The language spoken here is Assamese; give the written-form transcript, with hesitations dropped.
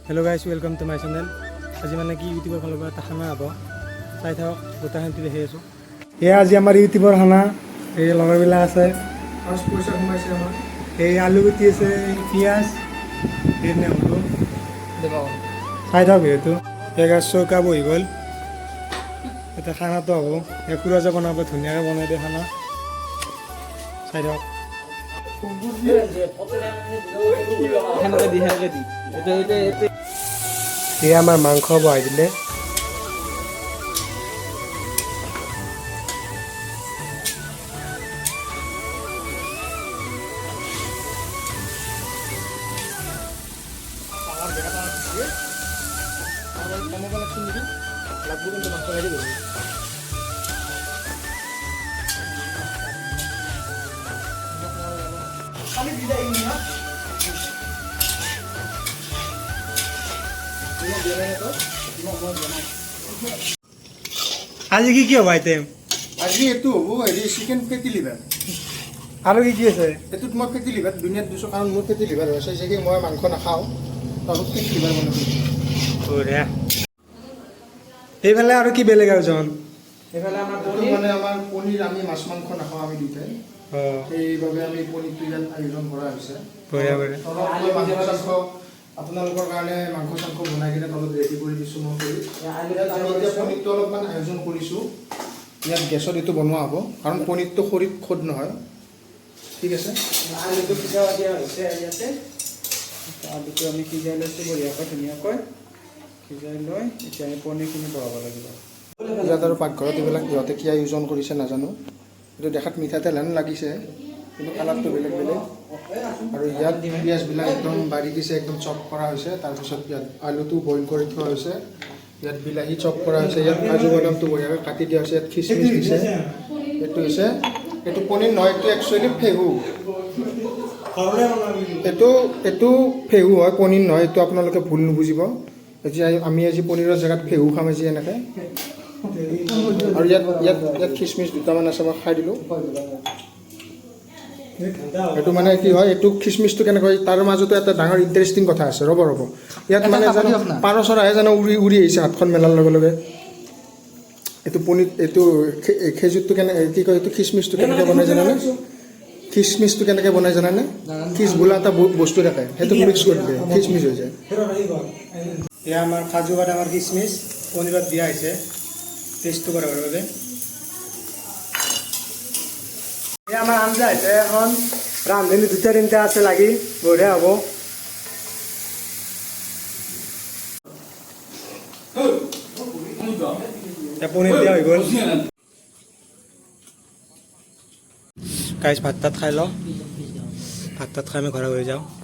hello guys welcome to my channel आज माने कि यूट्यूबर फाলৰ পৰা এটা খানা হ'ব চাই থাকক গোটাখিনি দেখি আছো এয়া আজি আমাৰ ইউটিউবৰ খানা এই লগৰবিলাক আছে ফাৰ্ষ্ট পইচা কমাইছে আমাৰ এই আলু গুটি আছে পিয়াজ এই নেমু দেবা চাই থাকক ভিডিঅ'টো এগা চৌকা বহি গ'ল এটা খানাটো হ'ব এই কুৰাজা বনাব ধুনীয়াকৈ বনাই দিয়ে খানা চাই থাকক এয়া আমাৰ মাংস বহাই দিলে আজি কি হ'ব আইটেম আজি এইটো হ'ব হেৰি চিকেন ফেটি লিভাৰ আৰু কি আছে এইটোত মই ফেটি লিভাৰ দুনিয়াত দিছোঁ কাৰণ মোৰ ফেটি লিভাৰ হৈছে যে মই মাংস নাখাওঁ তাৰপিছত ফেটি লিভাৰ বনাইছোঁ বঢ়িয়া এইফালে আৰু কি বেলেগ আয়োজন এইফালে আমাৰ মানে আমাৰ পনীৰ আমি মাছ মাংস নাখাওঁ আমি দুটাই সেইবাবে আমি পনীৰটো ইয়াত আয়োজন কৰা হৈছে বঢ়িয়া বঢ়িয়া মাংস চাংস আপোনালোকৰ কাৰণে মাংস চাংস বনাই কিনে তলত ৰেডি কৰি দিছোঁ মই কৰি এতিয়া পনীৰটো অলপমান আয়োজন কৰিছোঁ ইয়াত গেছত এইটো বনোৱা হ'ব কাৰণ পনীৰটো খৰিত খোদ নহয় ঠিক আছে আলুটো সিজাই দিয়া হৈছে ইয়াতে আলুটো আমি সিজাই লৈছোঁ বঢ়িয়াকৈ ধুনীয়াকৈ সিজাই লৈ এতিয়া আমি পনীৰখিনি বহাব লাগিব ইয়াত আৰু পাকঘৰত এইবিলাক সিহঁতে কি আয়োজন কৰিছে নাজানো এইটো দেখাত মিঠাতেল হেন লাগিছে কিন্তু কালাৰটো বেলেগ বেলেগ আৰু ইয়াত পিঁয়াজবিলাক একদম বাঢ়ি দিছে একদম চপ কৰা হৈছে তাৰপিছত ইয়াত আলুটো বইল কৰি থোৱা হৈছে ইয়াত বিলাহী চপ কৰা হৈছে ইয়াত কাজু বাদামটো বঢ়িয়াকৈ কাটি দিয়া হৈছে ইয়াত খিচমিচ দিছে এইটো হৈছে এইটো পনীৰ নহয় এইটো একচুৱেলি ফেহু এইটো ফেহু হয় পনীৰ নহয় এইটো আপোনালোকে ভুল নুবুজিব এতিয়া আমি আজি পনীৰৰ জেগাত ফেহু খাম আজি এনেকৈ আৰু ইয়াত ইয়াত ইয়াত খিচমিচ দুটামান আছে মই খাই দিলোঁ এইটো মানে কি হয় এইটো খিচমিচটো কেনেকৈ তাৰ মাজতো এটা ডাঙৰ ইণ্টাৰেষ্টিং কথা আছে ৰ'ব ইয়াত মানে জানো পাৰ চৰাইহে জানো উৰি উৰি আহিছে হাতখন মেলাৰ লগে লগে এইটো পনীৰ এইটো খেজুৰটো কেনে কি কয় এইটো খিচমিচটো কেনেকৈ বনাই জানানে খিচমিচটো কেনেকৈ বনাই জানানে খিচ বোলা এটা বস্তু থাকে সেইটো মিক্স কৰি দিয়ে খিচমিচ হৈ যায় এয়া আমাৰ কাজু বাদামৰ খিচমিচ পনীৰত দিয়া হৈছে টেষ্টটো কৰাৰ বাবে এয়া আমাৰ আঞ্জা হৈছে এখন ৰান্ধনি দুটা তিনিটা আছে লাগি বঢ়িয়া হ'ব পনীৰ দিয়া হৈ গ'ল গাইছ ভাত তাত খাই লওঁ ভাত তাত খাই আমি ঘৰত হৈ যাওঁ